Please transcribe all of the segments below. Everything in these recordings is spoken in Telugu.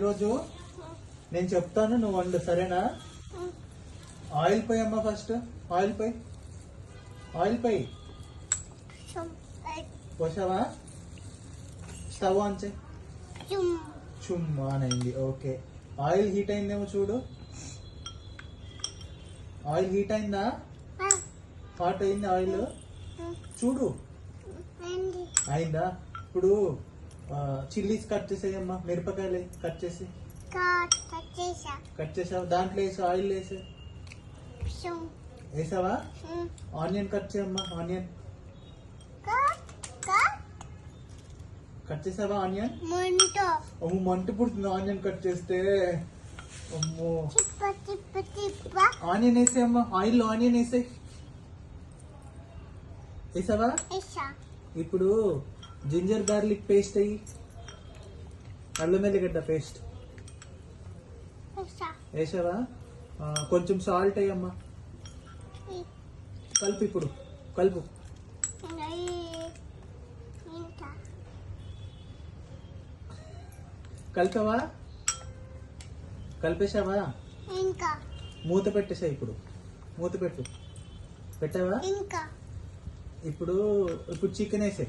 ఈరోజు నేను చెప్తాను, నువ్వు వండు, సరేనా? ఆయిల్ పోయి అమ్మా, ఫస్ట్ ఆయిల్ పోయి. ఆయిల్ పోయి. పోసావా? స్టవ్ ఆన్ చేయి. చుమ్ ఆన్ అయింది. ఓకే, ఆయిల్ హీట్ అయిందేమో చూడు. ఆయిల్ హీట్ అయిందా? హాట్ అయింది ఆయిల్, చూడు. అయిందా? ఇప్పుడు చిల్లీస్ కట్ చేసేయమ్మా, మిరపకాయలు కట్ చేసి. కట్ చేసావు, దాంట్లో వేసి ఆయిల్ వేసి. వేసావా? ఆనియన్ కట్ చేయమ్మా, ఆనియన్ కట్ చేసావా? ఆనియన్ అమ్మో, మంట పుడుతుంది ఆనియన్ కట్ చేస్తే. అమ్మో, ఆనియన్ వేసేయమ్మా, ఆయిల్ ఆనియన్ వేసే. వేసావా? ఇప్పుడు జింజర్ గార్లిక్ పేస్ట్ అయ్యి, అల్లం వెల్లిగడ్డ పేస్ట్ వేసావా? కొంచెం సాల్ట్ అయ్యమ్మా, కలుపు. ఇప్పుడు కలుపు. కలిపావా? కలిపేసావా? మూత పెట్టేసా. ఇప్పుడు మూత పెట్టు. పెట్టావా? ఇప్పుడు చికెన్ వేసే.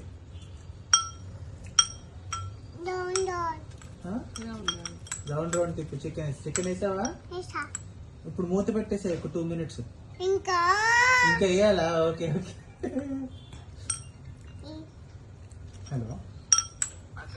రౌండ్ రౌండ్ తిప్పు. చికెన్ వేసావా? ఇప్పుడు మూత పెట్టేసా. ఒక 2 minutes. ఇంకా వేయాలా? Okay okay. హలో.